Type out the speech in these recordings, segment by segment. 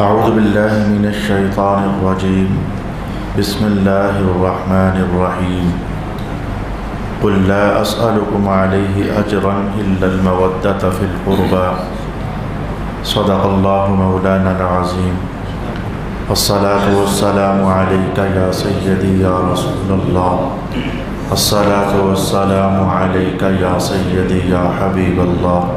اعوذ باللہ من الشیطان الرجیم بسم اللہ الرحمن الرحیم قل لا اسألكم علیہ اجرا الا المودة فی القربى صدق اللہ مولانا العظیم الصلاة والسلام علیک یا سیدی یا رسول اللہ الصلاة والسلام علیک یا سیدی یا حبیب اللہ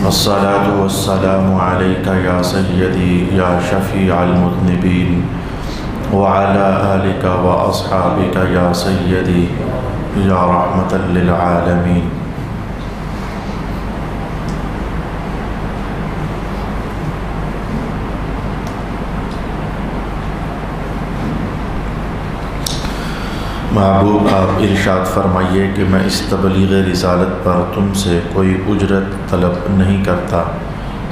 الصلاة والسلام علیک یا سیدی یا شفیع المذنبین وعلى آلک واصحابک یا سیدی یا رحمتا للعالمین۔ محبوب، آپ ارشاد فرمائیے کہ میں اس تبلیغ رسالت پر تم سے کوئی اجرت طلب نہیں کرتا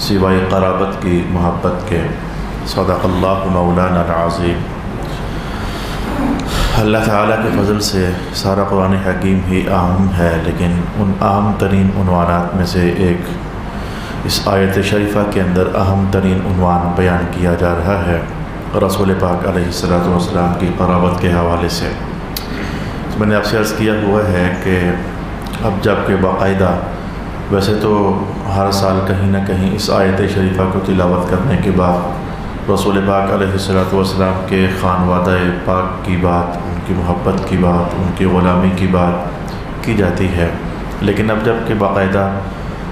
سوائے قرابت کی محبت کے۔ صدق اللہ مولانا العظیم۔ اللہ تعالیٰ کے فضل سے سارا قرآن حکیم ہی اہم ہے، لیکن ان اہم ترین عنوانات میں سے ایک اس آیت شریفہ کے اندر اہم ترین عنوان بیان کیا جا رہا ہے رسول پاک علیہ الصلوۃ والسلام کی قرابت کے حوالے سے۔ میں نے آپ سے عرض کیا ہوا ہے کہ اب جب کہ باقاعدہ ویسے تو ہر سال کہیں نہ کہیں اس آیت شریفہ کو تلاوت کرنے کے بعد رسول پاک علیہ الصلوۃ والسلام کے خانوادہ پاک کی بات، ان کی محبت کی بات، ان کی غلامی کی بات کی جاتی ہے، لیکن اب جب کہ باقاعدہ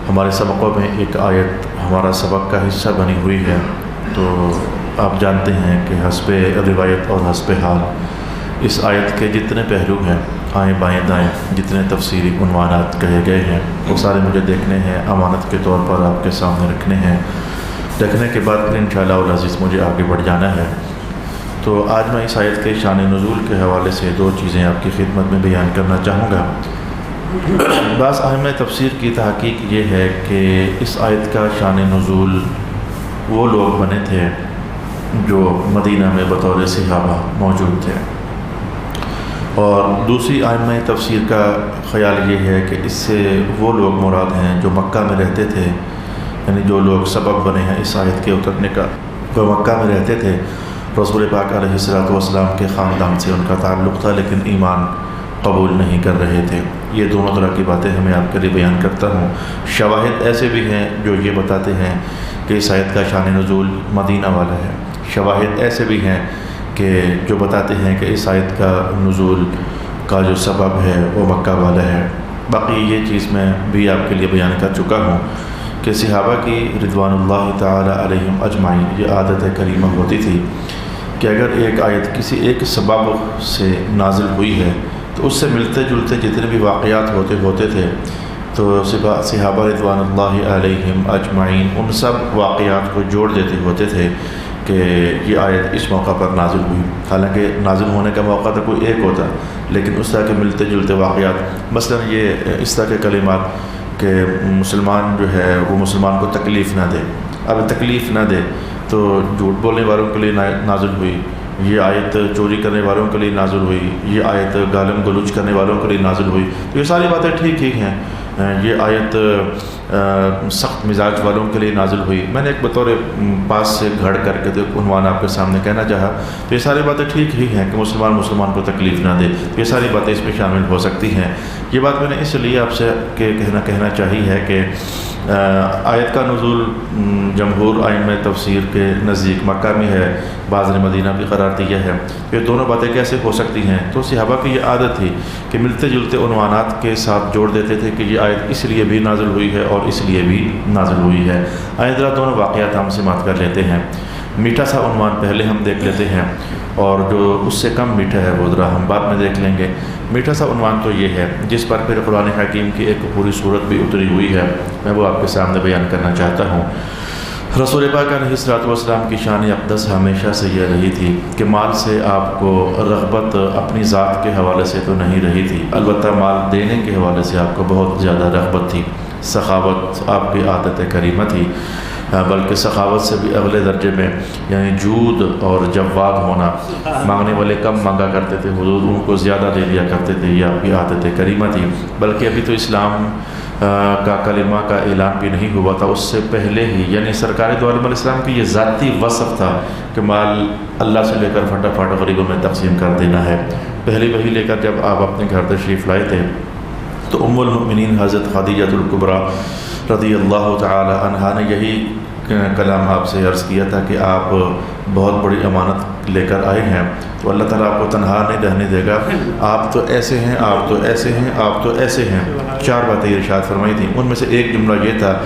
ہمارے سبقوں میں ایک آیت ہمارا سبق کا حصہ بنی ہوئی ہے، تو آپ جانتے ہیں کہ حسب روایت اور حسب حال اس آیت کے جتنے پہلو ہیں، آئیں بائیں دائیں جتنے تفسیری عنوانات کہے گئے ہیں، وہ سارے مجھے دیکھنے ہیں، امانت کے طور پر آپ کے سامنے رکھنے ہیں۔ دیکھنے کے بعد پھر انشاءاللہ العزیز مجھے آگے بڑھ جانا ہے۔ تو آج میں اس آیت کے شان نزول کے حوالے سے دو چیزیں آپ کی خدمت میں بیان کرنا چاہوں گا۔ بعض اہم تفسیر کی تحقیق یہ ہے کہ اس آیت کا شان نزول وہ لوگ بنے تھے جو مدینہ میں بطور صحابہ موجود تھے، اور دوسری ائمہ تفسیر کا خیال یہ ہے کہ اس سے وہ لوگ مراد ہیں جو مکہ میں رہتے تھے، یعنی جو لوگ سبب بنے ہیں اس آیت کے اترنے کا، وہ مکہ میں رہتے تھے، رسول پاک علیہ الصلوۃ والسلام کے خاندان سے ان کا تعلق تھا لیکن ایمان قبول نہیں کر رہے تھے۔ یہ دونوں طرح کی باتیں میں آپ کے لیے بیان کرتا ہوں۔ شواہد ایسے بھی ہیں جو یہ بتاتے ہیں کہ اس آیت کا شان نزول مدینہ والا ہے، شواہد ایسے بھی ہیں کہ جو بتاتے ہیں کہ اس آیت کا نزول کا جو سبب ہے وہ مکہ والا ہے۔ باقی یہ چیز میں بھی آپ کے لیے بیان کر چکا ہوں کہ صحابہ کی رضوان اللہ تعالی علیہم اجمعین یہ عادت کریمہ ہوتی تھی کہ اگر ایک آیت کسی ایک سبب سے نازل ہوئی ہے تو اس سے ملتے جلتے جتنے بھی واقعات ہوتے تھے تو صحابہ رضوان اللہ علیہم اجمعین ان سب واقعات کو جوڑ دیتے ہوتے تھے کہ یہ آیت اس موقع پر نازل ہوئی، حالانکہ نازل ہونے کا موقع تو کوئی ایک ہوتا، لیکن اس طرح کے ملتے جلتے واقعات، مثلا یہ اس طرح کے کلمات کہ مسلمان جو ہے وہ مسلمان کو تکلیف نہ دے، اب تکلیف نہ دے تو جھوٹ بولنے والوں کے لیے نازل ہوئی، یہ آیت چوری کرنے والوں کے لیے نازل ہوئی، یہ آیت گالم گلوچ کرنے والوں کے لیے نازل ہوئی، تو یہ ساری باتیں ٹھیک ہی ہیں۔ یہ آیت سخت مزاج والوں کے لیے نازل ہوئی، میں نے ایک بطور پاس سے گھڑ کر کے تو عنوان آپ کے سامنے کہنا چاہا، تو یہ ساری باتیں ٹھیک ہی ہیں کہ مسلمان کو تکلیف نہ دے، تو یہ ساری باتیں اس میں شامل ہو سکتی ہیں۔ یہ بات میں نے اس لیے آپ سے کہنا چاہی ہے کہ آیت کا نزول جمہور ائمہ تفسیر کے نزدیک مکہ میں ہے، بعض نے مدینہ بھی قرار دیا ہے۔ یہ دونوں باتیں کیسے ہو سکتی ہیں؟ تو صحابہ کی یہ عادت تھی کہ ملتے جلتے عنوانات کے ساتھ جوڑ دیتے تھے کہ یہ آیت اس لیے بھی نازل ہوئی ہے اور اس لیے بھی نازل ہوئی ہے۔ آئیں ذرا دونوں واقعات ہم سماعت کر لیتے ہیں۔ میٹھا سا عنوان پہلے ہم دیکھ لیتے ہیں، اور جو اس سے کم میٹھا ہے وہ ذرا ہم بعد میں دیکھ لیں گے۔ میٹھا سا عنوان تو یہ ہے جس پر پھر قرآن حکیم کی ایک پوری صورت بھی اتری ہوئی ہے، میں وہ آپ کے سامنے بیان کرنا چاہتا ہوں۔ رسول پاک علیہ الصلوۃ والسلام کی شان اقدس ہمیشہ سے یہ رہی تھی کہ مال سے آپ کو رغبت اپنی ذات کے حوالے سے تو نہیں رہی تھی، البتہ مال دینے کے حوالے سے آپ کو بہت زیادہ رغبت تھی، سخاوت آپ کی عادت کریمہ تھی، بلکہ سخاوت سے بھی اگلے درجے میں یعنی جود اور جواد ہونا، مانگنے والے کم مانگا کرتے تھے، حضور ان کو زیادہ دے دیا کرتے تھے، یہ آپ کی عادت کریمہ تھی۔ بلکہ ابھی تو اسلام کا کلمہ کا اعلان بھی نہیں ہوا تھا، اس سے پہلے ہی یعنی سرکار دو عالم علیہ السلام کی یہ ذاتی وصف تھا کہ مال اللہ سے لے کر فٹافٹ غریبوں میں تقسیم کر دینا ہے۔ پہلی وحی لے کر جب آپ اپنے گھر تشریف لائے تھے تو ام المؤمنین حضرت خدیجہ الکبریٰ رضی اللہ تعالی عنہا نے یہی کلام آپ سے عرض کیا تھا کہ آپ بہت بڑی امانت لے کر آئے ہیں، تو اللہ تعالیٰ آپ کو تنہا نہیں رہنے دے گا، آپ تو ایسے ہیں، آپ تو ایسے ہیں، آپ تو ایسے ہیں۔ 4 باتیں ارشاد فرمائی تھیں، ان میں سے ایک جملہ یہ تھا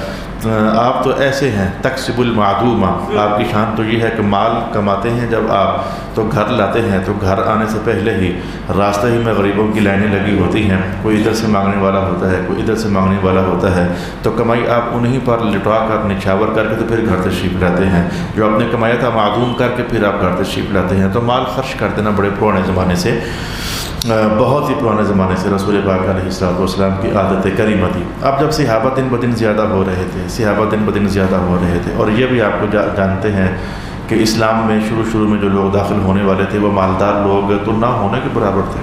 آپ تو ایسے ہیں تکسب المعدومہ، آپ کی شان تو یہ ہے کہ مال کماتے ہیں جب آپ تو گھر لاتے ہیں تو گھر آنے سے پہلے ہی راستے ہی میں غریبوں کی لائنیں لگی ہوتی ہیں، کوئی ادھر سے مانگنے والا ہوتا ہے، کوئی ادھر سے مانگنے والا ہوتا ہے، تو کمائی آپ انہیں پر لٹا کر نچھاور کر کے تو پھر گھر تشریف لاتے ہیں، جو آپ نے کمایا تھا معدوم کر کے پھر آپ گھر تشریف لاتے ہیں۔ تو مال خرچ کر دینا بڑے پرانے زمانے سے، بہت ہی پرانے زمانے سے رسول پاک علیہ السلام کی عادت کریمہ تھی۔ اب جب صحابہ دن بدن زیادہ ہو رہے تھے، صحابہ دن بدن زیادہ ہو رہے تھے، اور یہ بھی آپ کو جانتے ہیں کہ اسلام میں شروع میں جو لوگ داخل ہونے والے تھے وہ مالدار لوگ تو نہ ہونے کے برابر تھے،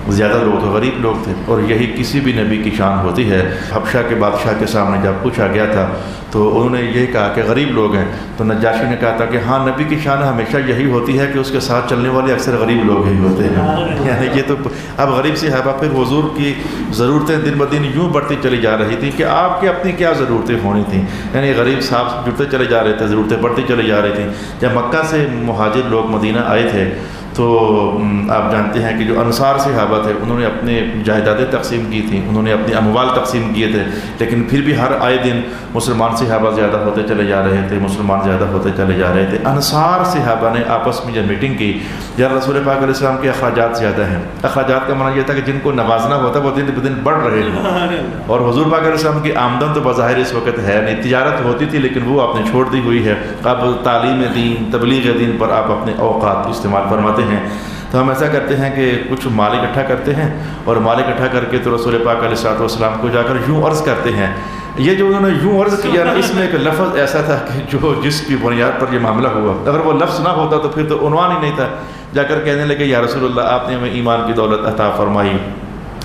زیادہ لوگ تو غریب لوگ تھے، اور یہی کسی بھی نبی کی شان ہوتی ہے۔ حبشہ کے بادشاہ کے سامنے جب پوچھا گیا تھا تو انہوں نے یہ کہا کہ غریب لوگ ہیں، تو نجاشی نے کہا تھا کہ ہاں نبی کی شان ہمیشہ یہی ہوتی ہے کہ اس کے ساتھ چلنے والے اکثر غریب لوگ ہی ہوتے ہیں، یعنی یہ تو اب غریب صحابہ پھر حضور کی ضرورتیں دن بدن یوں بڑھتی چلی جا رہی تھیں کہ آپ کی اپنی کیا ضرورتیں ہونی تھیں، یعنی غریب صاحب جڑتے چلے جا رہے تھے، ضرورتیں بڑھتی چلی جا رہی تھیں۔ جب مکہ سے مہاجر لوگ مدینہ آئے تھے تو آپ جانتے ہیں کہ جو انصار صحابہ تھے انہوں نے اپنے جائیدادیں تقسیم کی تھیں، انہوں نے اپنے اموال تقسیم کیے تھے، لیکن پھر بھی ہر آئے دن مسلمان صحابہ زیادہ ہوتے چلے جا رہے تھے، مسلمان زیادہ ہوتے چلے جا رہے تھے۔ انصار صحابہ نے آپس میں جب میٹنگ کی، یا رسول پاک علیہ السلام کے اخراجات زیادہ ہیں، اخراجات کا معنی یہ تھا کہ جن کو نوازنا ہوتا وہ دن بدن بڑھ رہے ہیں، اور حضور پاک علیہ السلام کی آمدن تو بظاہر اس وقت ہے نہیں، تجارت ہوتی تھی لیکن وہ آپ نے چھوڑ دی ہوئی ہے، اب تعلیم دین، تبلیغ دین پر آپ اپنے اوقات استعمال فرماتے ہیں۔ تو ہم ایسا کرتے ہیں کہ کچھ مال اکٹھا کرتے ہیں، اور مال اکٹھا کر کے تو رسول پاک علیہ السلام کو جا کر یوں عرض کرتے ہیں۔ یہ جو انہوں نے یوں عرض کیا نا، اس میں ایک لفظ ایسا تھا کہ جس کی بنیاد پر یہ معاملہ ہوا، اگر وہ لفظ نہ ہوتا تو پھر تو عنوان ہی نہیں تھا۔ جا کر کہنے لگے یا رسول اللہ آپ نے ہمیں ایمان کی دولت عطا فرمائی،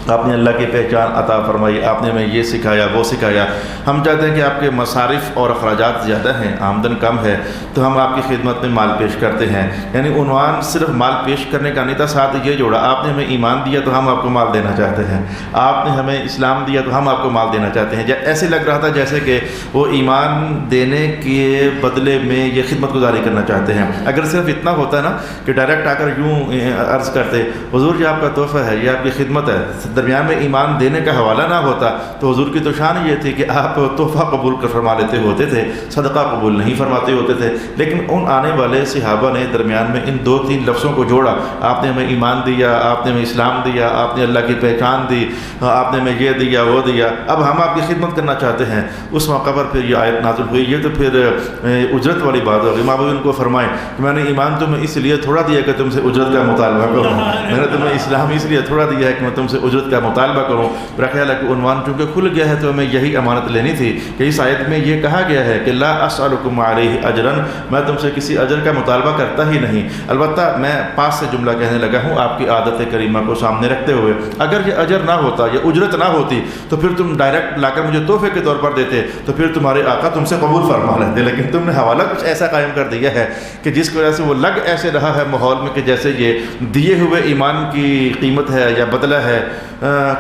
آپ نے اللہ کی پہچان عطا فرمائی، آپ نے ہمیں یہ سکھایا وہ سکھایا، ہم چاہتے ہیں کہ آپ کے مصارف اور اخراجات زیادہ ہیں، آمدن کم ہے، تو ہم آپ کی خدمت میں مال پیش کرتے ہیں۔ یعنی عنوان صرف مال پیش کرنے کا نہیں تھا، ساتھ یہ جوڑا آپ نے ہمیں ایمان دیا تو ہم آپ کو مال دینا چاہتے ہیں، آپ نے ہمیں اسلام دیا تو ہم آپ کو مال دینا چاہتے ہیں۔ ایسے لگ رہا تھا جیسے کہ وہ ایمان دینے کے بدلے میں یہ خدمت گزاری کرنا چاہتے ہیں۔ اگر صرف اتنا ہوتا نا کہ ڈائریکٹ آ کر یوں عرض کرتے حضور یہ آپ کا تحفہ ہے، یہ آپ کی خدمت ہے، درمیان میں ایمان دینے کا حوالہ نہ ہوتا تو حضور کی تو شان یہ تھی کہ آپ تحفہ قبول کر فرما لیتے ہوتے تھے، صدقہ قبول نہیں فرماتے ہوتے تھے، لیکن ان آنے والے صحابہ نے درمیان میں ان 2-3 لفظوں کو جوڑا، آپ نے ہمیں ایمان دیا، آپ نے ہمیں اسلام دیا، آپ نے اللہ کی پہچان دی، آپ نے ہمیں یہ دیا وہ دیا، اب ہم آپ کی خدمت کرنا چاہتے ہیں۔ اس موقع پر پھر یہ آیت نازل ہوئی، یہ تو پھر اجرت والی بات ہوگی۔ ماں باپ ان کو فرمائیں کہ میں نے ایمان تمہیں اس لیے تھوڑا دیا کہ تم سے اجرت کا مطالبہ کروں، میں نے تمہیں اسلام اس لیے تھوڑا دیا ہے کہ میں تم سے اجرت کا مطالبہ کروں۔ میرا خیال ہے کہ عنوان چونکہ کھل گیا ہے تو ہمیں یہی امانت لینی تھی کہ اس آیت میں یہ کہا گیا ہے کہ لا اسألکم علیہ اجرا، میں تم سے کسی اجر کا مطالبہ کرتا ہی نہیں، البتہ میں پاس سے جملہ کہنے لگا ہوں آپ کی عادت کریمہ کو سامنے رکھتے ہوئے، اگر یہ اجر نہ ہوتا، یہ اجرت نہ ہوتی تو پھر تم ڈائریکٹ لا کر مجھے تحفے کے طور پر دیتے تو پھر تمہارے آقا تم سے قبول فرما لیتے، لیکن تم نے حوالہ کچھ ایسا قائم کر دیا ہے کہ جس کی وجہ سے وہ لگ ایسے رہا ہے ماحول میں کہ جیسے یہ دیے ہوئے ایمان کی قیمت ہے یا بدلہ ہے۔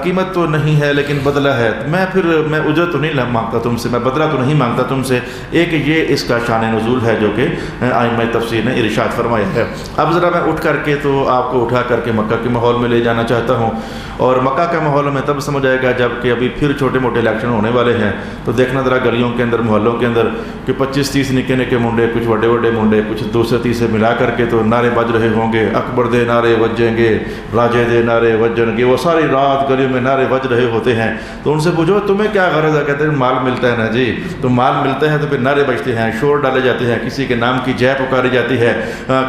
قیمت تو نہیں ہے لیکن بدلہ ہے، میں اجرت تو نہیں مانگتا تم سے، میں بدلہ تو نہیں مانگتا تم سے۔ ایک یہ اس کا شان نزول ہے جو کہ ائمہ تفسیر نے ارشاد فرمایا ہے۔ اب ذرا میں اٹھ کر کے تو آپ کو اٹھا کر کے مکہ کے ماحول میں لے جانا چاہتا ہوں، اور مکہ کا ماحول میں تب سمجھ آئے گا جب کہ ابھی پھر چھوٹے موٹے الیکشن ہونے والے ہیں، تو دیکھنا ذرا گلیوں کے اندر محلوں کے اندر کہ 25-30 نکے نکے منڈے، کچھ بڑے بڑے منڈے، کچھ دوسرے تیسرے ملا کر کے تو نعرے بج رہے ہوں گے، اکبر دے نعرے بجیں گے، راجے دے نعرے بجیں گے، وہ ساری رات گلیوں میں نعرے بج رہے ہوتے ہیں۔ تو ان سے پوچھو تمہیں کیا غرض ہے؟ کہتے ہیں مال ملتا ہے نا جی، تو مال ملتا ہے تو پھر نعرے بجتے ہیں، شور ڈالے جاتے ہیں، کسی کے نام کی جے پکاری جاتی ہے،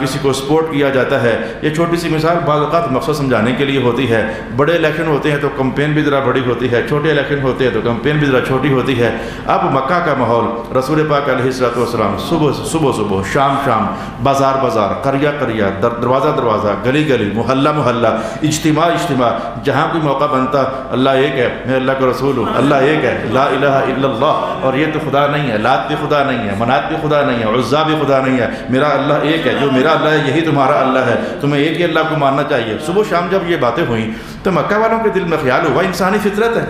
کسی کو سپورٹ کیا جاتا ہے۔ یہ چھوٹی سی مثال بعض اوقات مقصد سمجھانے کے لیے ہوتی ہے۔ بڑے الیکشن ہوتے ہیں تو کمپین بھی ذرا بڑی ہوتی ہے، چھوٹے الیکشن ہوتے ہیں تو کمپین بھی ذرا چھوٹی ہوتی ہے۔ اب مکہ کا ماحول، رسول پاک علیہ السلام صبح شام بازار قریہ دروازہ گلی محلہ اجتماع جہاں کوئی موقع بنتا اللہ ایک ہے، میں اللہ کا رسول ہوں، اللہ ایک ہے، لا الہ الا اللہ، اور یہ تو خدا نہیں ہے، لات بھی خدا نہیں ہے، منات بھی خدا نہیں ہے، عزا بھی خدا نہیں ہے، میرا اللہ ایک ہے، جو میرا اللہ ہے یہی تمہارا اللہ ہے، تمہیں ایک ہی اللہ کو ماننا چاہیے۔ صبح شام جب یہ باتیں ہوئیں تو مکہ والوں کے دل میں خیال ہوا انسانی فطرت ہے،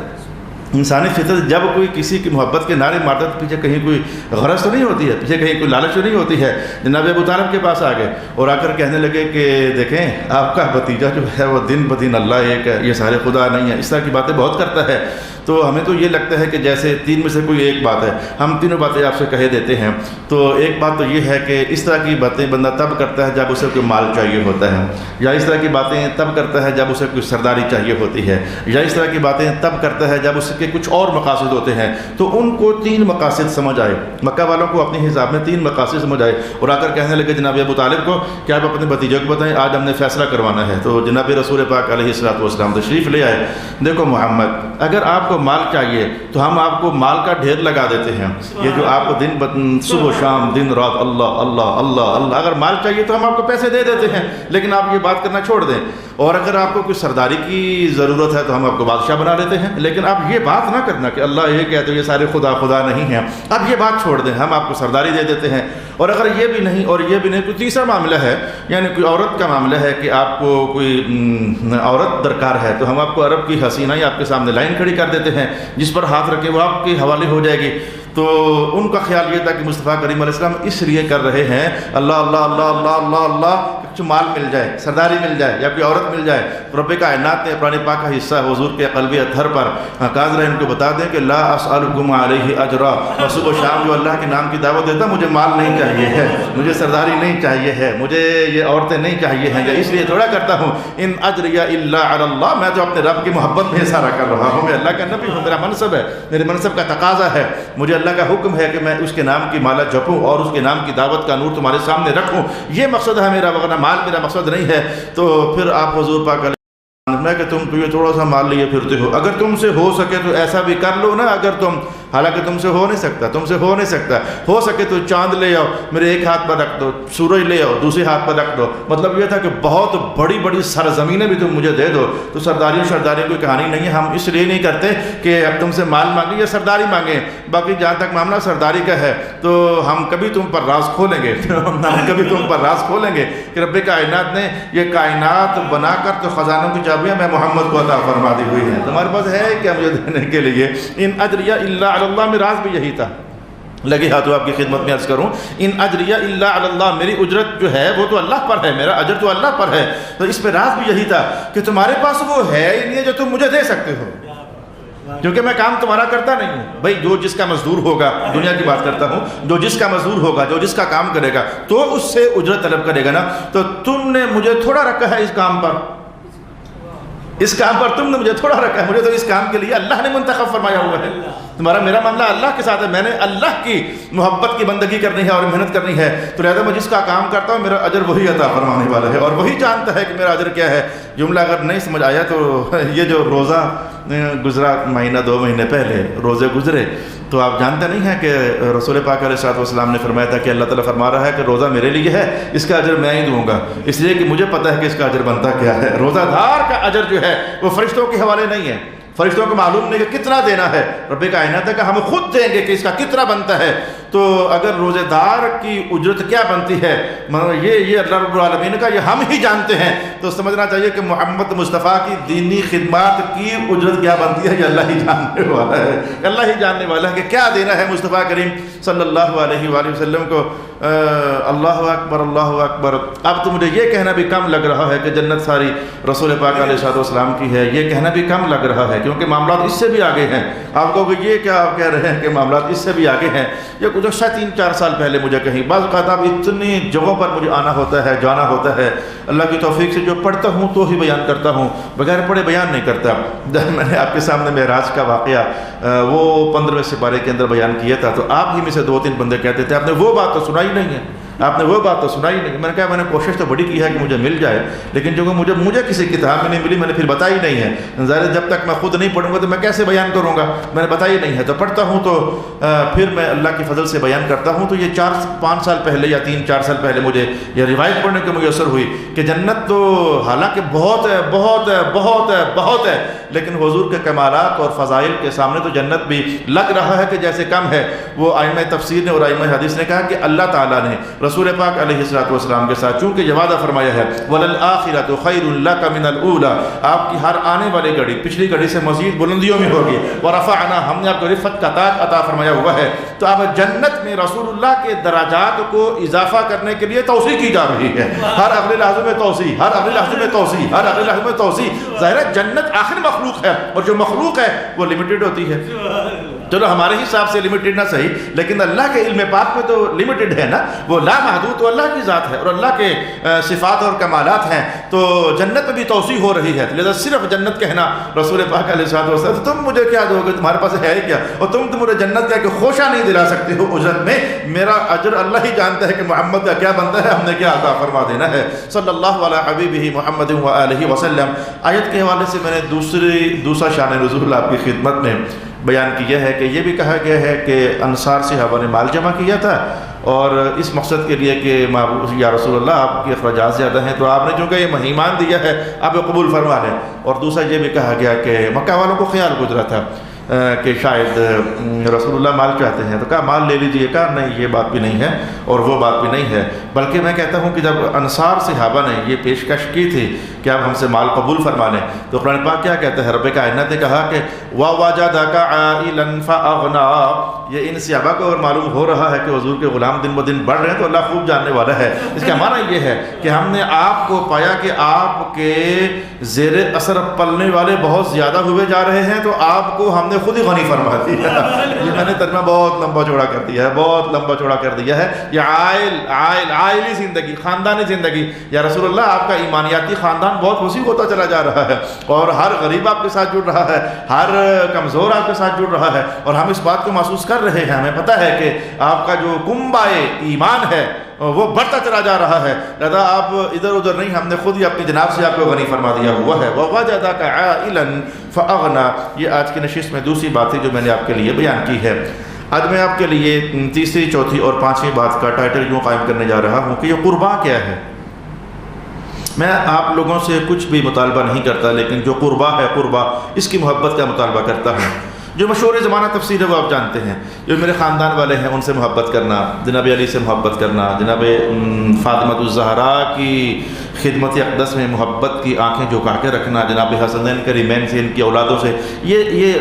انسانی فطرت جب کوئی کسی کی محبت کے نعرے مارتا تو پیچھے کہیں کوئی غرض تو نہیں ہوتی ہے، پیچھے کہیں کوئی لالچ تو نہیں ہوتی ہے۔ جناب ابو طالب کے پاس آ گئے اور آ کر کہنے لگے کہ دیکھیں آپ کا بھتیجا جو ہے وہ دن بدن اللہ ایک ہے، یہ سارے خدا نہیں ہے، اس طرح کی باتیں بہت کرتا ہے، تو ہمیں تو یہ لگتا ہے کہ جیسے تین میں سے کوئی ایک بات ہے، ہم تینوں باتیں آپ سے کہہ دیتے ہیں۔ تو ایک بات تو یہ ہے کہ اس طرح کی باتیں بندہ تب کرتا ہے جب اسے کوئی مال چاہیے ہوتا ہے، یا اس طرح کی باتیں تب کرتا ہے جب اسے کوئی سرداری چاہیے ہوتی ہے، یا اس طرح کی باتیں تب کرتا ہے جب اس کے کچھ اور مقاصد ہوتے ہیں۔ تو ان کو تین مقاصد سمجھ آئے، مکہ والوں کو اپنے حساب میں تین مقاصد سمجھ آئے، اور آ کر کہنے لگے جناب ابو طالب کو کہ آپ اپنے بھتیجے کو بتائیں آج ہم نے فیصلہ کروانا ہے۔ تو جناب رسول پاک علیہ الصلوۃ والسلام تشریف لے آئے۔ دیکھو محمد، اگر آپ کو مال چاہیے تو ہم آپ کو مال کا ڈھیر لگا دیتے ہیں، یہ جو آپ کو دن صبح شام دن رات اللہ اللہ اللہ اللہ، اگر مال چاہیے تو ہم آپ کو پیسے دے دیتے ہیں، لیکن آپ یہ بات کرنا چھوڑ دیں، اور اگر آپ کو کوئی سرداری کی ضرورت ہے تو ہم آپ کو بادشاہ بنا لیتے ہیں، لیکن آپ یہ بات نہ کرنا کہ اللہ یہ کہتے یہ سارے خدا خدا نہیں ہیں، اب یہ بات چھوڑ دیں، ہم آپ کو سرداری دے دیتے ہیں۔ اور اگر یہ بھی نہیں اور یہ بھی نہیں، کوئی تیسرا معاملہ ہے، یعنی کوئی عورت کا معاملہ ہے کہ آپ کو کوئی عورت درکار ہے تو ہم آپ کو عرب کی حسینہ ہی آپ کے سامنے لائن کھڑی کر دیتے ہیں، جس پر ہاتھ رکھے وہ آپ کے حوالے ہو جائے گی۔ تو ان کا خیال یہ تھا کہ مصطفیٰ کریم علیہ السلام اس لیے کر رہے ہیں اللہ اللہ اللہ اللہ اللہ اللہ، کچھ مال مل جائے، سرداری مل جائے، یا کوئی عورت مل جائے۔ رب کائنات نے قرآن پاک کا حصہ حضور کے قلبی اطہر پر قاضر ان کو بتا دیں کہ لا اسألکم علیہ اجرا، اور صبح شام جو اللہ کے نام کی دعوت دیتا مجھے مال نہیں چاہیے ہے، مجھے سرداری نہیں چاہیے ہے، مجھے یہ عورتیں نہیں چاہیے ہیں، اس لیے تھوڑا کرتا ہوں، ان اجریہ الا علی اللہ، میں تو اپنے رب کی محبت میں سارا کر رہا ہوں، میں اللہ کا نبی ہوں، میرا منصب ہے، میرے منصب کا تقاضا ہے، مجھے اللہ کا حکم ہے کہ میں اس کے نام کی مالا جپوں اور اس کے نام کی دعوت کا نور تمہارے سامنے رکھوں، یہ مقصد ہے میرا، ورنہ مال میرا مقصد نہیں ہے۔ تو پھر آپ حضور پاک میں کہ تم تو یہ تھوڑا سا مال لیے پھرتے ہو، اگر تم سے ہو سکے تو ایسا بھی کر لو نا، اگر تم، حالانکہ تم سے ہو نہیں سکتا، ہو سکے تو چاند لے آؤ میرے ایک ہاتھ پر رکھ دو، سورج لے آؤ دوسرے ہاتھ پر رکھ دو، مطلب یہ تھا کہ بہت بڑی بڑی سرزمینیں بھی تم مجھے دے دو۔ تو سرداری کوئی کہانی نہیں ہے، ہم اس لیے نہیں کرتے کہ اب تم سے مال مانگیں یا سرداری مانگیں، باقی جہاں تک معاملہ سرداری کا ہے تو ہم کبھی تم پر راز کھولیں گے کہ رب کائنات نے یہ کائنات بنا کر تو خزانوں کی چابیاں میں محمد کو عطا فرما دی ہوئی ہیں، تمہارے پاس ہے کیا مجھے دینے کے لیے؟ ان اجریہ الا علی اللہ میں راز بھی یہی تھا، لگے ہاتھوں آپ کی خدمت میں عرض کروں، ان اجریہ الا علی اللہ، میری اجرت جو ہے وہ تو اللہ پر ہے، میرا اجر تو اللہ پر ہے، تو اس پہ راز بھی یہی تھا کہ تمہارے پاس وہ ہے ہی نہیں جو تم مجھے دے سکتے ہو، کیونکہ میں کام تمہارا کرتا نہیں ہوں۔ بھائی جو جس کا مزدور ہوگا، دنیا کی بات کرتا ہوں، جو جس کا مزدور ہوگا، جو جس کا کام کرے گا تو اس سے اجرت طلب کرے گا نا، تو تم نے مجھے تھوڑا رکھا ہے اس کام پر تم نے مجھے تھوڑا رکھا ہے، مجھے تو اس کام کے لیے اللہ نے منتخب فرمایا ہوا ہے، تمہارا میرا معاملہ اللہ کے ساتھ ہے، میں نے اللہ کی محبت کی بندگی کرنی ہے اور محنت کرنی ہے، تو لہذا میں جس کا کام کرتا ہوں میرا اجر وہی عطا فرمانے والا ہے، اور وہی جانتا ہے کہ میرا اجر کیا ہے۔ جملہ اگر نہیں سمجھ آیا تو یہ جو روزہ گزرا مہینہ 2 مہینے پہلے روزے گزرے، تو آپ جانتے نہیں ہیں کہ رسول پاک علیہ الصلوۃ والسلام نے فرمایا تھا کہ اللہ تعالیٰ فرما رہا ہے کہ روزہ میرے لیے ہے، اس کا اجر میں ہی دوں گا، اس لیے کہ مجھے پتہ ہے کہ اس کا اجر بنتا کیا ہے۔ روزہ دار کا اجر جو ہے وہ فرشتوں کے حوالے نہیں ہے، فرشتوں کو معلوم نہیں کہ کتنا دینا ہے، رب کائنات کا ہم خود دیں گے کہ اس کا کتنا بنتا ہے۔ تو اگر روزے دار کی اجرت کیا بنتی ہے، یہ اللہ رب العالمین کا یہ ہم ہی جانتے ہیں، تو سمجھنا چاہیے کہ محمد مصطفیٰ کی دینی خدمات کی اجرت کیا بنتی ہے یہ اللہ ہی جاننے والا ہے، اللہ ہی جاننے والا ہے کہ کیا دینا ہے مصطفیٰ کریم صلی اللہ علیہ وآلہ وسلم کو۔ اللہ اکبر اللہ اکبر۔ اب تو مجھے یہ کہنا بھی کم لگ رہا ہے کہ جنت ساری رسول پاک علیہ السلام کی ہے، یہ کہنا بھی کم لگ رہا ہے کیونکہ معاملات اس سے بھی آگے ہیں۔ آپ کو یہ کیا آپ کہہ رہے ہیں کہ معاملات اس سے بھی آگے ہیں؟ یہ گزشتہ 3-4 سال پہلے مجھے کہیں بعض اوقات اب اتنی جگہوں پر مجھے آنا ہوتا ہے، جانا ہوتا ہے، اللہ کی توفیق سے جو پڑھتا ہوں تو ہی بیان کرتا ہوں، بغیر پڑھے بیان نہیں کرتا۔ میں نے آپ کے سامنے معراج کا واقعہ وہ 15ویں سپارے کے اندر بیان کیا تھا، تو آپ ہی میں سے 2-3 بندے کہتے تھے آپ نے وہ بات تو سنائی نہیں ہے، آپ نے وہ بات تو سنائی نہیں۔ میں نے کہا میں نے کوشش تو بڑی کی ہے کہ مجھے مل جائے، لیکن جو کہ مجھے کسی کتاب میں نہیں ملی، میں نے پھر بتائی نہیں ہے۔ ظاہر جب تک میں خود نہیں پڑھوں گا تو میں کیسے بیان کروں گا، میں نے بتائی نہیں ہے۔ تو پڑھتا ہوں تو پھر میں اللہ کی فضل سے بیان کرتا ہوں۔ تو یہ 4-5 سال پہلے یا 3-4 سال پہلے مجھے یہ روایت پڑھنے کی میسر ہوئی کہ جنت تو حالانکہ بہت ہے بہت ہے بہت ہے بہت ہے، لیکن حضور کے کمالات اور فضائل کے سامنے تو جنت بھی لگ رہا ہے کہ جیسے کم ہے۔ وہ ائمہ تفسیر نے اور ائمہ حدیث نے کہا کہ اللہ تعالیٰ نے رسول پاک علیہ السلام کے ساتھ چونکہ یہ وعدہ فرمایا ہے وَلَلْآخِرَةُ خَيْرٌ لَكَ مِنَ الْأُولَىٰ، آپ کی ہر آنے والی گھڑی پچھلی گھڑی سے مزید بلندیوں میں ہوگی، وَرَفَعْنَا، ہم نے آپ کو رفعت کا تاج عطا فرمایا ہوا ہے۔ تو اب جنت میں رسول اللہ کے درجات کو اضافہ کرنے کے لیے توسیع کی جا رہی ہے، ہر اگلے لحظے میں توسیع، ہر اگلے لحظے میں توسیع، ہر اگلے لحظے میں توسیع۔ ظاہر ہے جنت آخر مخلوق ہے، اور جو مخلوق ہے وہ لمیٹڈ ہوتی ہے۔ چلو ہمارے حساب سے لمیٹڈ نہ صحیح، لیکن اللہ کے علم پاک میں تو لمیٹڈ ہے نا، وہ لا محدود تو اللہ کی ذات ہے اور اللہ کے صفات اور کمالات ہیں۔ تو جنت میں بھی توسیع ہو رہی ہے، لہذا صرف جنت کہنا رسول پاک علیہ السلام تو تم مجھے کیا دو گے، تمہارے پاس ہے کیا، اور تم مجھے جنت کا کہ خوشہ نہیں دلا سکتے ہو اجرت میں، میرا اجر اللہ ہی جانتا ہے کہ محمد کا کیا بنتا ہے، ہم نے کیا عطا فرما دینا ہے۔ صلی اللہ علیہ حبیبہ محمد وآلہ وسلم۔ آیت کے حوالے سے میں نے دوسرا شان نزول آپ کی خدمت میں بیان کیا ہے کہ یہ بھی کہا گیا ہے کہ انصار صحابہ نے مال جمع کیا تھا اور اس مقصد کے لیے کہ یا رسول اللہ آپ کے اخراجات زیادہ ہیں تو آپ نے چونکہ یہ مہیمان دیا ہے آپ قبول فرما لیں۔ اور دوسرا یہ بھی کہا گیا کہ مکہ والوں کو خیال گزرا تھا کہ شاید رسول اللہ مال چاہتے ہیں، تو کہا مال لے لیجئے، کہا نہیں یہ بات بھی نہیں ہے اور وہ بات بھی نہیں ہے، بلکہ میں کہتا ہوں کہ جب انصار صحابہ نے یہ پیشکش کی تھی کہ آپ ہم سے مال قبول فرما لیں، تو قرآن پاک کیا کہتا ہے، رب کائنات نے کہا کہ وَوَجَدَكَ عَائِلًا فَأَغْنَىٰ۔ یہ ان صحابہ کو اور معلوم ہو رہا ہے کہ حضور کے غلام دن بدن بڑھ رہے ہیں تو اللہ خوب جاننے والا ہے۔ اس کا معنی یہ ہے کہ ہم نے آپ کو پایا کہ آپ کے زیر اثر پلنے والے بہت زیادہ ہوئے جا رہے ہیں، تو آپ کو ہم نے خود ہی غنی فرما دیا۔ یہ میں نے ترجمہ بہت لمبا چوڑا کر دیا ہے، بہت لمبا چوڑا کر دیا ہے۔ یہ عائلی زندگی، خاندانی زندگی، یا رسول اللہ آپ کا ایمانیاتی خاندان بہت وسیع ہوتا چلا جا رہا ہے اور ہر غریب آپ کے ساتھ جڑ رہا ہے، ہر کمزور آپ کے ساتھ جڑ رہا ہے، اور ہم اس بات کو محسوس کر رہے ہیں، ہمیں پتہ ہے کہ آپ کا جو کنبائے ایمان ہے وہ بڑھتا چلا جا رہا ہے، لہذا آپ ادھر ادھر نہیں، ہم نے خود ہی اپنی جناب سے آپ کو غنی فرما دیا ہوا ہے۔ وَوَجَدَكَ عَائِلًا فَأَغْنَىٰ۔ یہ آج کی نشست میں دوسری بات ہے جو میں نے آپ کے لیے بیان کی ہے۔ آج میں آپ کے لیے تیسری، چوتھی اور پانچویں بات کا ٹائٹل یوں قائم کرنے جا رہا ہوں کہ یہ قربا کیا ہے۔ میں آپ لوگوں سے کچھ بھی مطالبہ نہیں کرتا، لیکن جو قربا ہے، قربا اس کی محبت کا مطالبہ کرتا ہوں۔ جو مشہور زمانہ تفسیر ہے وہ آپ جانتے ہیں، جو میرے خاندان والے ہیں ان سے محبت کرنا، جناب علی سے محبت کرنا، جناب فاطمہ الزہرا کی خدمت اقدس میں محبت کی آنکھیں جھکا کے رکھنا، جناب حسنین کریمین سے، ان کی اولادوں سے، یہ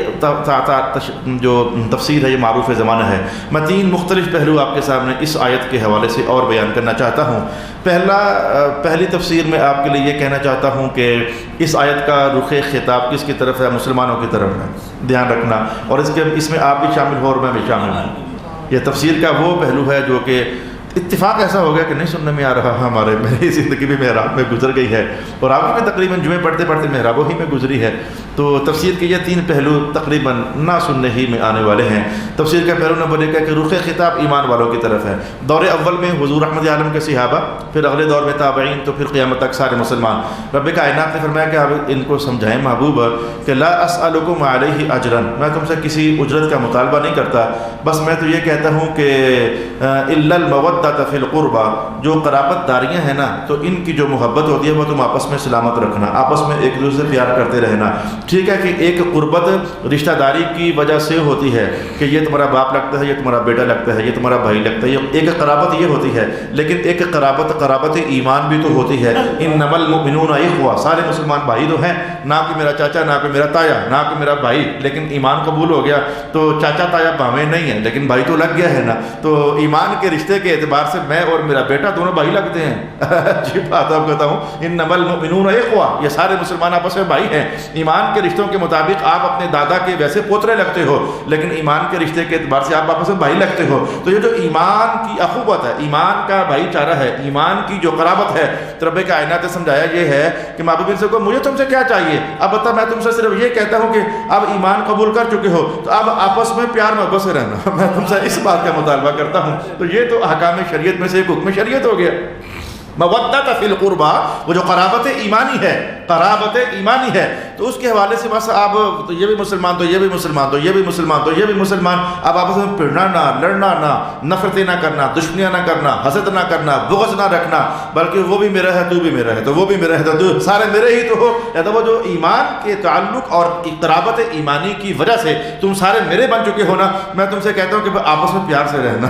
جو تفسیر ہے یہ معروف زمانہ ہے۔ میں 3 مختلف پہلو آپ کے سامنے اس آیت کے حوالے سے اور بیان کرنا چاہتا ہوں۔ پہلی تفسیر میں آپ کے لیے یہ کہنا چاہتا ہوں کہ اس آیت کا رخ خطاب کس کی طرف ہے، مسلمانوں کی طرف ہے، دھیان رکھنا، اور اس میں آپ بھی شامل ہو اور میں بھی شامل ہوں۔ یہ تفسیر کا وہ پہلو ہے جو کہ اتفاق ایسا ہو گیا کہ نہیں سننے میں آ رہا، میری زندگی بھی محراب میں گزر گئی ہے اور آپ بھی تقریباً جمعے پڑھتے پڑھتے محرابوں ہی میں گزری ہے، تو تفسیر کے یہ 3 پہلو تقریباً نہ سننے ہی میں آنے والے ہیں۔ تفسیر کا پہلو نمبر 1 ہے کہ رخ خطاب ایمان والوں کی طرف ہے۔ دور اول میں حضور رحمت عالم کے صحابہ، پھر اگلے دور میں تابعین، تو پھر قیامت تک سارے مسلمان۔ رب کائنات نے فرمایا کہ آپ ان کو سمجھائیں محبوب کہ لا اسألکم علیہ اجرا، میں تم سے کسی اجرت کا مطالبہ نہیں کرتا، بس میں تو یہ کہتا ہوں کہ الا المودۃ فی القربى، جو قرابت داریاں ہیں نا تو ان کی جو محبت ہوتی ہے وہ تم آپس میں سلامت رکھنا، آپس میں ایک دوسرے سے پیار کرتے رہنا۔ ٹھیک ہے کہ ایک قربت رشتہ داری کی وجہ سے ہوتی ہے کہ یہ تمہارا باپ لگتا ہے، یہ تمہارا بیٹا لگتا ہے، یہ تمہارا بھائی لگتا ہے، ایک قرابت یہ ہوتی ہے، لیکن ایک قرابت ایمان بھی تو ہوتی ہے۔ انما المؤمنون اخوہ، سارے مسلمان بھائی تو ہیں، نہ کہ میرا چاچا، نہ کہ میرا تایا، نہ کہ میرا بھائی، لیکن ایمان قبول ہو گیا تو چاچا تایا بھاویں نہیں ہیں لیکن بھائی تو لگ گیا ہے نا، تو ایمان کے رشتے کے اعتبار سے میں اور میرا بیٹا دونوں بھائی لگتے ہیں۔ جی بات آپ کہتا ہوں، انما المؤمنون اخوہ، یہ سارے مسلمان آپس میں بھائی ہیں۔ ایمان کے رشتوں کے مطابق آپ اپنے دادا کے ویسے پوترے لگتے ہو، لیکن ایمان کے رشتے کے اعتبار سے آپ آپس میں بھائی لگتے ہو۔ تو یہ جو ایمان کی اخوت ہے، ایمان کا بھائی چارہ ہے، ایمان کی جو قرابت ہے، تو رب کائنات نے سمجھایا یہ ہے کہ محبوب سے کو مجھے تم سے کیا چاہیے، اب بتا میں تم سے صرف یہ کہتا ہوں کہ اب ایمان قبول کر چکے ہو تو اب آپس میں پیار محبت سے رہنا، میں تم سے اس بات کا مطالبہ کرتا ہوں۔ تو یہ تو احکام احکام شریعت میں سے ایک حکم شریعت ہو گیا. مودت فی القربہ، وہ جو قرابت ایمانی ہے، قرابت ایمانی ہے، تو اس کے حوالے سے بس آپ تو یہ بھی مسلمان تو یہ بھی مسلمان تو یہ بھی مسلمان تو یہ بھی مسلمان، اب آپس میں پڑھنا نہ، لڑنا نہ، نفرتیں نہ کرنا، دشمنیاں نہ کرنا، حسد نہ کرنا، بغض نہ رکھنا، بلکہ وہ بھی میرا ہے تو بھی میرا ہے تو وہ بھی میرا ہے تو سارے میرے ہی تو ہو. یا وہ جو ایمان کے تعلق اور قرابت ایمانی کی وجہ سے تم سارے میرے بن چکے ہو نا، میں تم سے کہتا ہوں کہ آپس میں پیار سے رہنا.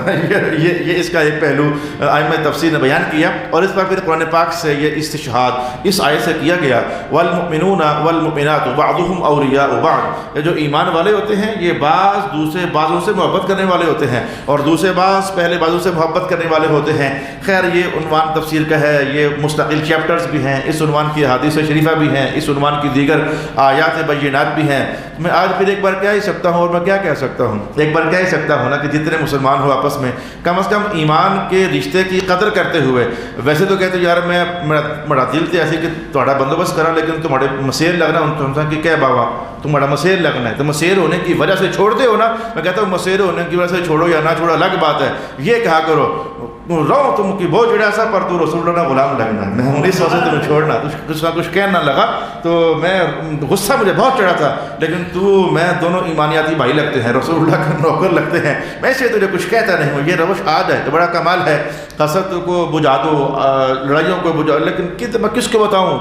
یہ اس کا ایک پہلو ائمہ تفسیر نے بیان کیا. اور اس پر پھر قرآن پاک سے یہ استشہاد اس آیت سے کیا گیا، والمؤمنون والمؤمنات بعضهم اولیاء بعض، یہ جو ایمان والے ہوتے ہیں یہ بعض دوسرے بعضوں سے محبت کرنے والے ہوتے ہیں اور دوسرے بعض پہلے بعضوں سے محبت کرنے والے ہوتے ہیں. خیر یہ عنوان تفسیر کا ہے، یہ مستقل چیپٹرز بھی ہیں، اس عنوان کی حدیث شریفہ بھی ہیں، اس عنوان کی دیگر آیات بینات بھی ہیں. میں آج پھر ایک بار کیا ہی سکتا ہوں، اور میں کیا کہہ سکتا ہوں، ایک بار کہہ ہی سکتا ہوں نا کہ جتنے مسلمان ہو آپس میں کم از کم ایمان کے رشتے کی قدر کرتے ہوئے، ویسے تو کہتے یار میں میرا دل تو ایسے کہ تھوڑا بندوبست کرا لیکن تمہارے مسیر لگنا ان کی کیا بابا تمہارا مسیر لگنا ہے، تو مسیر ہونے کی وجہ سے چھوڑ دے ہو نا. میں کہتا ہوں مسیر ہونے کی وجہ سے چھوڑو یا نہ چھوڑو الگ بات ہے، یہ کہا کرو رو تم کی بہت جڑا سا پر تو رسول اللہ غلام لگنا. میں اس وجہ سے تمہیں چھوڑنا، کچھ نہ کچھ کہنا لگا تو میں غصہ مجھے بہت چڑھا تھا، لیکن تو میں دونوں ایمانیاتی بھائی لگتے ہیں، رسول اللہ کا نوکر لگتے ہیں، میں اسے تجھے کچھ کہتا نہیں ہوں. یہ روش آ جائے تو بڑا کمال ہے. حسد کو بجھا دو، لڑائیوں کو بجھا، لیکن میں کس کو بتاؤں،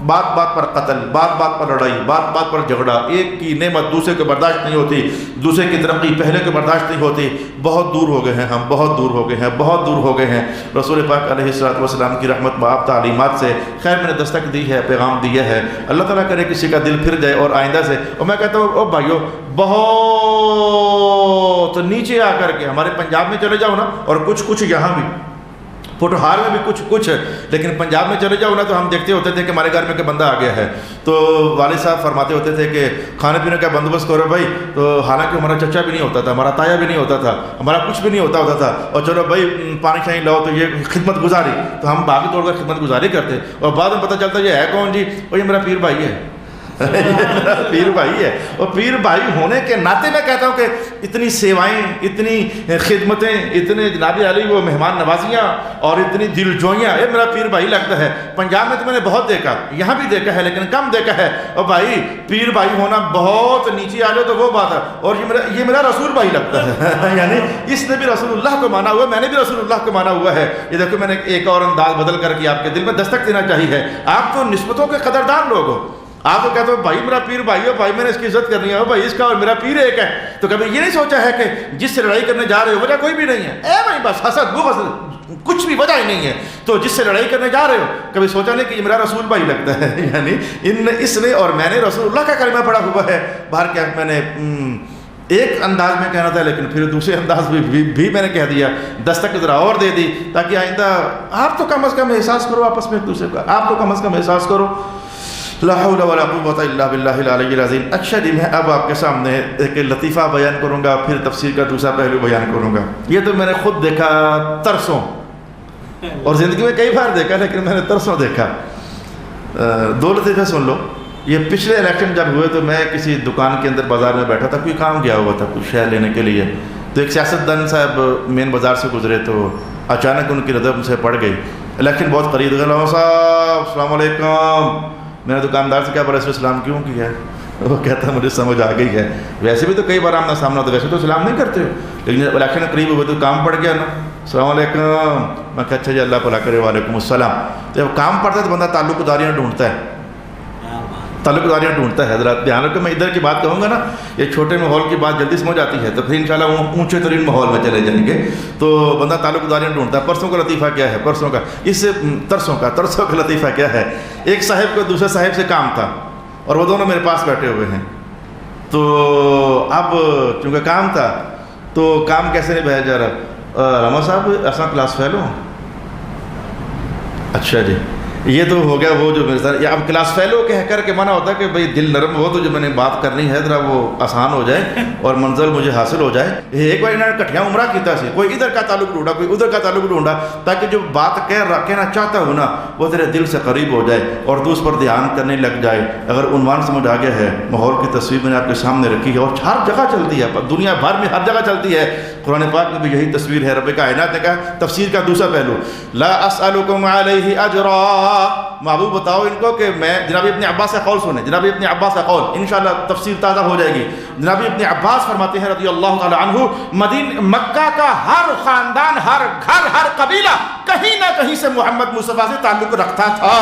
بات بات پر قتل، بات بات پر لڑائی، بات بات پر جھگڑا، ایک کی نعمت دوسرے کو برداشت نہیں ہوتی، دوسرے کی ترقی پہلے کو برداشت نہیں ہوتی. بہت دور ہو گئے ہیں ہم، بہت دور ہو گئے ہیں رسول پاک علیہ الصلوۃ والسلام کی رحمت باب تعلیمات سے. خیر میں نے دستک دی ہے، پیغام دیا ہے، اللہ تعالیٰ کرے کسی کا دل پھر جائے اور آئندہ سے. اور میں کہتا ہوں او بھائیو بہت نیچے آ کر کے ہمارے پنجاب میں چلے جاؤ نا، اور کچھ یہاں بھی پوٹھوہار میں بھی کچھ لیکن پنجاب میں چلے جاؤ نا تو ہم دیکھتے ہوتے تھے کہ ہمارے گھر میں کوئی بندہ آ گیا ہے تو والد صاحب فرماتے ہوتے تھے کہ کھانے پینے کا بندوبست کرو بھائی. تو حالانکہ ہمارا چچا بھی نہیں ہوتا تھا، ہمارا تایا بھی نہیں ہوتا تھا، ہمارا کچھ بھی نہیں ہوتا تھا، اور چلو بھائی پانی شانی لاؤ تو یہ خدمت گزاری، تو ہم باغی توڑ کر خدمت گزاری کرتے. اور بعد میں پتہ چلتا یہ ہے کون جی، اور یہ میرا پیر بھائی ہے. پیر بھائی ہے، اور پیر بھائی ہونے کے ناطے میں کہتا ہوں کہ اتنی سیوائیں، اتنی خدمتیں، اتنے جناب علی وہ مہمان نوازیاں اور اتنی دل جوئیاں، یہ میرا پیر بھائی لگتا ہے. پنجاب میں تو میں نے بہت دیکھا، یہاں بھی دیکھا ہے لیکن کم دیکھا ہے. اور بھائی پیر بھائی ہونا بہت نیچے آ جاؤ تو وہ بات ہے. اور یہ میرا رسول بھائی لگتا ہے. یعنی اس نے بھی رسول اللہ کو مانا ہوا، میں نے بھی رسول اللہ کو مانا ہوا ہے. یہ دیکھو میں نے ایک اور انداز بدل کر کے آپ کے دل میں دستک دینا چاہیے. آپ تو نسبتوں کے قدردان لوگ ہو، آپ تو کہتے ہو بھائی میرا پیر بھائی ہو، بھائی میں نے اس کی عزت کرنی ہے، بھائی اس کا اور میرا پیر ایک ہے. تو کبھی یہ نہیں سوچا ہے کہ جس سے لڑائی کرنے جا رہے ہو وجہ کوئی بھی نہیں ہے، اے بھائی بس حسد بغض کچھ بھی وجہ ہی نہیں ہے، تو جس سے لڑائی کرنے جا رہے ہو کبھی سوچا نہیں کہ یہ میرا رسول بھائی لگتا ہے. یعنی اس نے اور میں نے رسول اللہ کا کلمہ پڑھا ہوا ہے. باہر کیا میں نے ایک انداز میں کہنا تھا لیکن پھر دوسرے انداز بھی میں نے کہہ دیا، دستک ذرا اور دے دی تاکہ آئندہ آپ تو کم از کم احساس کرو آپس میں ایک دوسرے کا، آپ تو کم از کم احساس کرو. لا حول ولا قوت الا باللہ العلی العظیم. اچھا جی میں اب آپ کے سامنے ایک لطیفہ بیان کروں گا، پھر تفسیر کا دوسرا پہلو بیان کروں گا. یہ تو میں نے خود دیکھا ترسوں، اور زندگی میں کئی بار دیکھا لیکن میں نے ترسوں دیکھا. دو لطیفے سن لو. یہ پچھلے الیکشن جب ہوئے تو میں کسی دکان کے اندر بازار میں بیٹھا تھا، کوئی کام گیا ہوا تھا کچھ شے لینے کے لیے. تو ایک سیاستدان صاحب مین بازار سے گزرے تو اچانک ان کی نظر مجھ سے پڑ گئی. الیکشن بہت قریب گیا. صاحب السلام علیکم. میں نے دکاندار سے کہا بڑا سلام کیوں کیا ہے؟ وہ کہتا مجھے سمجھ آ گئی ہے، ویسے بھی تو کئی بار آمنا سامنا ہوتا، ویسے تو سلام نہیں کرتے لیکن جب الیکشن قریب ہوئے تو کام پڑ گیا نا. السلام علیکم. میں کہا اچھا جی اللہ بھلا کرے. وعلیکم السلام. جب کام پڑتا ہے تو بندہ تعلق داریاں ڈھونڈتا ہے، حضرات دھیان رکھو. میں ادھر کی بات کہوں گا نا، یہ چھوٹے ماحول کی بات جلدی سمجھ آتی ہے تو پھر انشاءاللہ وہ اونچے ترین ماحول میں چلے جائیں گے. تو بندہ تعلق داریاں ڈھونڈتا ہے. پرسوں کا لطیفہ کیا ہے؟ پرسوں کا اس ترسوں کا لطیفہ کیا ہے؟ ایک صاحب کو دوسرے صاحب سے کام تھا اور وہ دونوں میرے پاس بیٹھے ہوئے ہیں. تو اب چونکہ کام تھا تو کام کیسے نہیں بھیجا جا رہا. رما صاحب اصل کلاس فیل ہو. اچھا جی یہ تو ہو گیا وہ جو میرے ساتھ، یا اب کلاس فیلو کہہ کر کے منع ہوتا ہے کہ بھئی دل نرم ہو تو جو میں نے بات کرنی ہے ذرا وہ آسان ہو جائے اور منزل مجھے حاصل ہو جائے۔ ایک بار انہوں نے کٹھیاں عمرہ کیتا سی، کوئی ادھر کا تعلق ڈھونڈا کوئی ادھر کا تعلق ڈھونڈا، تاکہ جو بات کہنا چاہتا ہوں نا وہ تیرے دل سے قریب ہو جائے اور تو اس پر دھیان کرنے لگ جائے۔ اگر عنوان سمجھ آ گیا ہے، ماحول کی تصویر میں نے آپ کے سامنے رکھی ہے اور ہر جگہ چلتی ہے، دنیا بھر میں ہر جگہ چلتی ہے، قرآن پاک میں بھی یہی تصویر ہے۔ رب کائنات نے کہا تفسیر کا دوسرا پہلو، لا اسألکم علیہ اجرا، محبوب بتاؤ ان کو کہ میں، جناب ابن عباس کا قول سنیں، جناب ابن عباس کا قول انشاءاللہ تفسیر تازہ ہو جائے گی۔ جناب ابن عباس فرماتے ہیں رضی اللہ تعالی عنہ، مکہ کا ہر خاندان، ہر گھر، ہر قبیلہ کہیں نہ کہیں سے محمد مصطفیٰ سے تعلق رکھتا تھا۔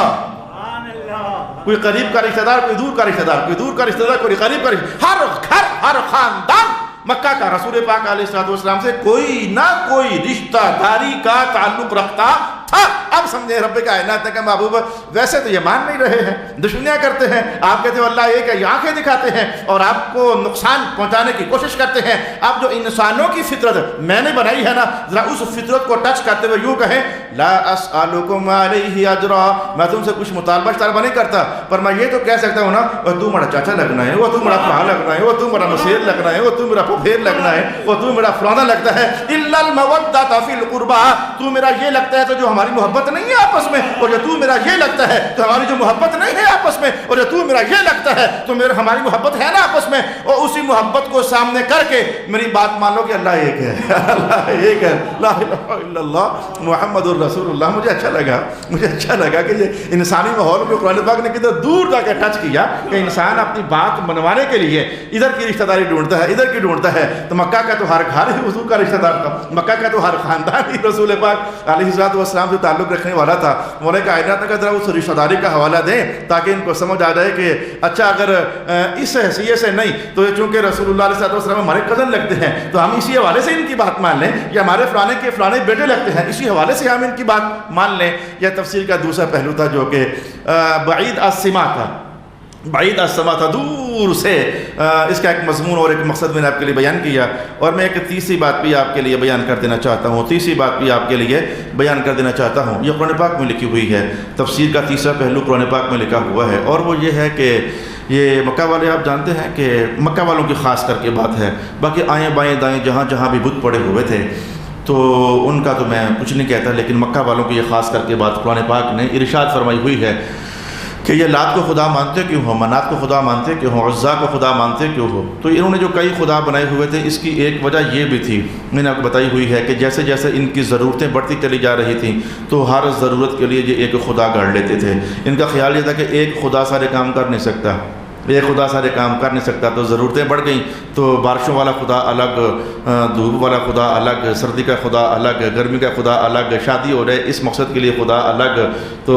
کوئی قریب کا رشتہ دار، کوئی دور کا رشتہ دار، کوئی دور کا رشتہ دار، کوئی قریب کا رشتہ دار، ہر گھر، ہر خاندان مکہ کا رسول پاک علیہ السلام سے کوئی نہ کوئی رشتہ داری کا تعلق رکھتا تھا۔ اب سمجھے رب کائنات نے کہا محبوب ویسے تو یہ مان نہیں رہے ہیں، دشمنیاں کرتے ہیں، آپ کہتے ہو اللہ ایک ہے، یہ آنکھیں دکھاتے ہیں اور آپ کو نقصان پہنچانے کی کوشش کرتے ہیں۔ اب جو انسانوں کی فطرت میں نے بنائی ہے نا، ذرا اس فطرت کو ٹچ کرتے ہوئے یوں کہیں لا اسألکم علیہ اجرا، میں تم سے کچھ مطالبہ طلب نہیں کرتا، پر میں یہ تو کہہ سکتا ہوں نا وہ تو میرا چاچا لگنا ہے، وہ تو میرا بھائی لگنا ہے، وہ تو میرا مسیر لگنا ہے، وہ تو میرا پھپھیر لگنا ہے، وہ تو میرا فلانا لگتا ہے، الا المودۃ فی القربى، تو میرا یہ لگتا ہے تو جو ہماری محبت نہیں ہے آپس میں، اور جو تو میرا یہ لگتا ہے تو ہماری جو محبت نہیں ہے آپس میں، اور جو تو میرا یہ لگتا ہے تو ہماری محبت ہے نا آپس میں، اور اسی محبت کو سامنے کر کے میری بات مان لو کہ اللہ ایک ہے، اللہ ایک ہے، لا الہ الا اللہ محمد الرسول اللہ۔ مجھے اچھا لگا کہ یہ انسانی ماحول میں قرآن پاک نے کدھر دور جا کے ٹچ کیا کہ انسان اپنی بات منوانے کے لیے ادھر کی رشتہ داری ڈھونڈتا ہے، ادھر کی ڈھونڈتا ہے۔ تو مکہ کا تو ہر گھر ہی حضور کا رشتہ دار تھا، مکہ کا تو ہر خاندان ہی رسول پاک علیہ السلام سے تعلق رکھنے والا تھا۔ مولا کائنات نے کہا ذرا اس رشتہ داری کا حوالہ دیں تاکہ ان کو سمجھ آ جائے کہ اچھا اگر اس حیثیت سے نہیں تو چونکہ رسول اللہ علیہ السلام ہمارے کزن لگتے ہیں تو ہم اسی حوالے سے ان کی بات مان لیں، یا ہمارے فلانے کے فلانے بیٹے لگتے ہیں اسی حوالے سے ہم ان کی بات مان لیں۔ یہ تفسیر کا دوسرا پہلو تھا جو کہ بعید السما تھا، بعید السما تھا، دور سے اس کا ایک مضمون اور ایک مقصد میں نے آپ کے لیے بیان کیا۔ اور میں ایک تیسری بات بھی آپ کے لیے بیان کر دینا چاہتا ہوں، یہ قرآن پاک میں لکھی ہوئی ہے۔ تفسیر کا تیسرا پہلو قرآن پاک میں لکھا ہوا ہے، اور وہ یہ ہے کہ یہ مکہ والے آپ جانتے ہیں کہ مکہ والوں کی خاص کر کے بات ہے، باقی آئیں بائیں دائیں جہاں جہاں بھی بت پڑے ہوئے تھے تو ان کا تو میں کچھ نہیں کہتا، لیکن مکہ والوں کی یہ خاص کر کے بات قرآن پاک نے ارشاد فرمائی ہوئی ہے کہ یہ لات کو خدا مانتے کیوں ہو، منات کو خدا مانتے کیوں ہو، عزا کو خدا مانتے کیوں ہو۔ تو انہوں نے جو کئی خدا بنائے ہوئے تھے اس کی ایک وجہ یہ بھی تھی، میں نے آپ کو بتائی ہوئی ہے کہ جیسے جیسے ان کی ضرورتیں بڑھتی چلی جا رہی تھیں تو ہر ضرورت کے لیے یہ ایک خدا گڑھ لیتے تھے۔ ان کا خیال یہ تھا کہ ایک خدا سارے کام کر نہیں سکتا، ایک خدا سارے کام کر نہیں سکتا، تو ضرورتیں بڑھ گئیں تو بارشوں والا خدا الگ، دھوپ والا خدا الگ، سردی کا خدا الگ، گرمی کا خدا الگ، شادی ہو رہے اس مقصد کے لیے خدا الگ، تو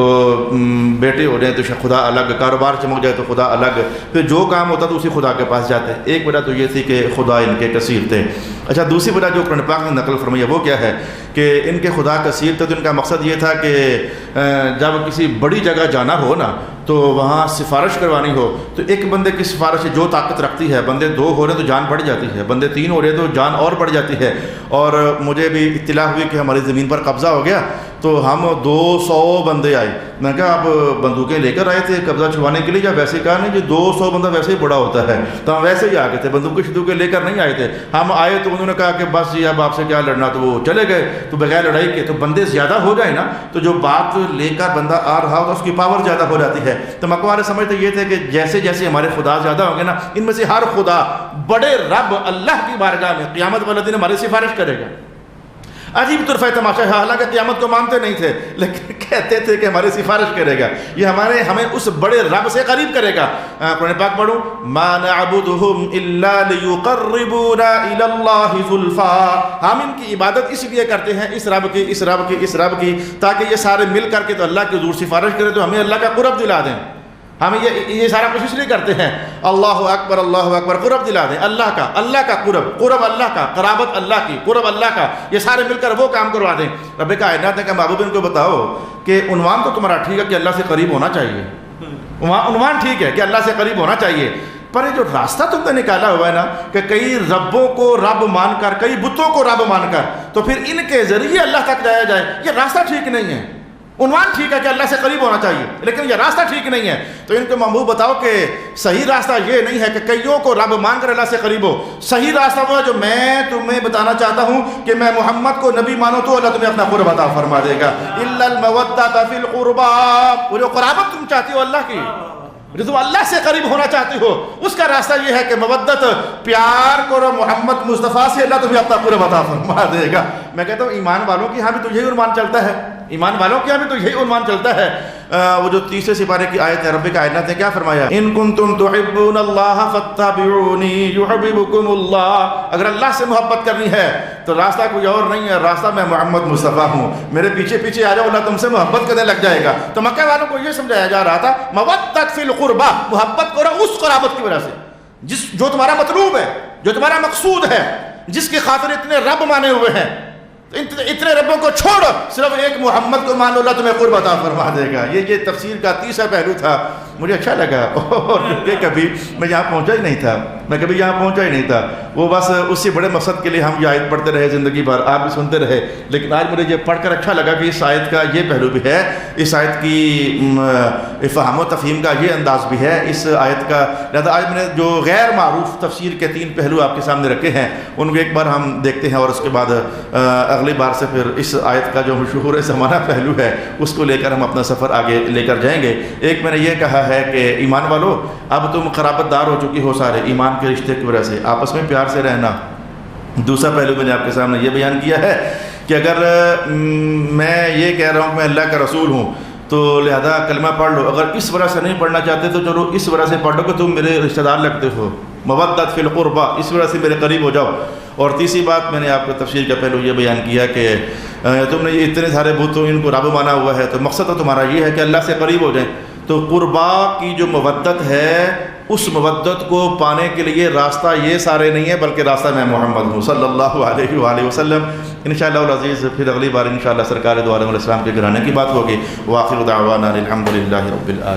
بیٹے ہو رہے ہیں تو خدا الگ، کاروبار چمک جائے تو خدا الگ، پھر جو کام ہوتا تو اسی خدا کے پاس جاتے۔ ایک وجہ تو یہ تھی کہ خدا ان کے کثیر تھے۔ اچھا دوسری وجہ جو قرآن پاک نے نقل فرمائی وہ کیا ہے کہ ان کے خدا کثیر تھے، تو ان کا مقصد یہ تھا کہ جب کسی بڑی جگہ جانا ہو نا تو وہاں سفارش کروانی ہو تو ایک بندے کی سفارش جو طاقت رکھتی ہے، بندے 2 ہو رہے ہیں تو جان بڑھ جاتی ہے، بندے 3 ہو رہے ہیں تو جان اور بڑھ جاتی ہے۔ اور مجھے بھی اطلاع ہوئی کہ ہماری زمین پر قبضہ ہو گیا تو ہم 200 بندے آئے، میں نے کہا آپ بندوقیں لے کر آئے تھے قبضہ چھڑوانے کے لیے یا ویسے کہا نہیں جی 200 بندہ ویسے ہی بڑا ہوتا ہے، تو ہم ویسے ہی آ گئے تھے، بندوقیں لے کر نہیں آئے تھے۔ ہم آئے تو انہوں نے کہا کہ بس جی اب آپ سے کیا لڑنا، تو وہ چلے گئے۔ تو بغیر لڑائی کے تو بندے زیادہ ہو جائے نا تو جو بات لے کر بندہ آ رہا ہو تو اس کی پاور زیادہ ہو جاتی ہے۔ تو مکہ والے سمجھتے یہ تھے کہ جیسے جیسے ہمارے خدا زیادہ ہوں گے نا، ان میں سے ہر خدا بڑے رب اللہ کی بارگاہ میں قیامت والے دن ہماری سفارش کرے گا۔ عجیب طرفہ تماشا ہے، حالانکہ قیامت کو مانتے نہیں تھے لیکن کہتے تھے کہ ہماری سفارش کرے گا، یہ ہمیں اس بڑے رب سے قریب کرے گا۔ قرآن پاک پڑھو، ما نعبدهم الا ليقربونا الى الله زلفا، ہم ان کی عبادت اس لیے کرتے ہیں اس رب کی تاکہ یہ سارے مل کر کے تو اللہ کی حضور سفارش کرے تو ہمیں اللہ کا قرب دلا دیں۔ ہم یہ سارا کچھ اس لیے کرتے ہیں، اللہ اکبر قرب دلا دیں، اللہ کا قرب اللہ کا، قرابت اللہ کی، قرب اللہ کا، یہ سارے مل کر وہ کام کروا دیں۔ رب کائنات نے کہا محبوب ان کو بتاؤ کہ عنوان تو تمہارا ٹھیک ہے کہ اللہ سے قریب ہونا چاہیے، عنوان ٹھیک ہے کہ اللہ سے قریب ہونا چاہیے، پر یہ جو راستہ تم نے نکالا ہوا ہے نا کہ کئی ربوں کو رب مان کر، کئی بتوں کو رب مان کر تو پھر ان کے ذریعے اللہ تک جایا جائے، یہ راستہ ٹھیک نہیں ہے۔ عنوان ٹھیک ہے کہ اللہ سے قریب ہونا چاہیے، لیکن یہ راستہ ٹھیک نہیں ہے. تو ان کو محبوب بتاؤ کہ صحیح راستہ یہ نہیں ہے کہ کئیوں کو رب مان کر اللہ سے قریب ہو. صحیح راستہ وہ ہے جو میں تمہیں بتانا چاہتا ہوں کہ میں محمد کو نبی مانو تو اللہ تمہیں اپنا قرب عطا فرما دے گا. الا المودۃ فی القربى، وہ جو قرابت تم چاہتی ہو اللہ کی، جو تم اللہ سے قریب ہونا چاہتی ہو، اس کا راستہ یہ ہے کہ مودت، پیار کرو محمد مصطفیٰ سے، اللہ تمہیں اپنا قرب عطا فرما دے گا. میں کہتا ہوں ایمان والوں کی یہاں بھی تو یہی عنوان چلتا ہے، ایمان والوں کے یہاں بھی تو یہی عنوان چلتا ہے. وہ جو 30 سپارے کی آیت ہے، رب کائنات نے کیا فرمایا؟ ان کنتم تحبون اللہ فاتبعونی یحببکم اللہ. اگر اللہ سے محبت کرنی ہے تو راستہ کوئی اور نہیں ہے، راستہ میں محمد مصطفیٰ ہوں. میرے پیچھے پیچھے آ جاؤ، اللہ تم سے محبت کرنے لگ جائے گا. تو مکہ والوں کو یہ سمجھایا جا رہا تھا مودت فی القربہ، محبت کرو اس قرابت کی وجہ سے جو تمہارا مطلوب ہے، جو تمہارا مقصود ہے، جس کی خاطر اتنے رب مانے ہوئے ہیں. اتنے ربوں کو چھوڑ، صرف ایک محمد کو مان لو، اللہ تمہیں قرب عطا فرما دے گا. یہ تفسیر کا تیسرا پہلو تھا. مجھے اچھا لگا، اور کبھی میں یہاں پہنچا ہی نہیں تھا. وہ بس اس سے بڑے مقصد کے لیے ہم یہ آیت پڑھتے رہے زندگی بھر، آپ بھی سنتے رہے. لیکن آج مجھے یہ پڑھ کر اچھا لگا کہ اس آیت کا یہ پہلو بھی ہے، اس آیت کی فہم و تفہیم کا یہ انداز بھی ہے اس آیت کا. لہٰذا آج میں نے جو غیر معروف تفسیر کے 3 پہلو آپ کے سامنے رکھے ہیں، ان کو ایک بار ہم دیکھتے ہیں، اور اس کے بعد اگلی بار سے پھر اس آیت کا جو مشہور زمانہ پہلو ہے اس کو لے کر ہم اپنا سفر آگے لے کر جائیں گے. ایک میں نے یہ کہا ہے کہ ایمان والو، اب تم قرابت دار ہو چکی ہو سارے ایمان کے رشتے کی وجہ سے، آپس میں پیار سے رہنا. دوسرا پہلو میں نے آپ کے سامنے یہ بیان کیا ہے کہ اگر میں یہ کہہ رہا ہوں کہ میں اللہ کا رسول ہوں تو لہذا کلمہ پڑھ لو. اگر اس وجہ سے نہیں پڑھنا چاہتے تو چلو اس وجہ سے پڑھ لو کہ تم میرے رشتہ دار لگتے ہو، مودت فی القربہ، اس وجہ سے میرے قریب ہو جاؤ. اور تیسری بات میں نے آپ کو تفسیر کا پہلو یہ بیان کیا کہ تم نے یہ اتنے سارے بتوں ان کو رب مانا ہوا ہے، تو مقصد تو تمہارا یہ ہے کہ اللہ سے قریب ہو جائیں. تو قربا کی جو مودت ہے، اس مودت کو پانے کے لیے راستہ یہ سارے نہیں ہے، بلکہ راستہ میں محمد ہوں صلی اللہ علیہ وآلہ وسلم. انشاءاللہ العزیز پھر اگلی بار انشاءاللہ سرکار دو عالم علیہ السلام کے گھرانے کی بات ہوگی. وآخر دعوانا الحمدللہ رب العالمین.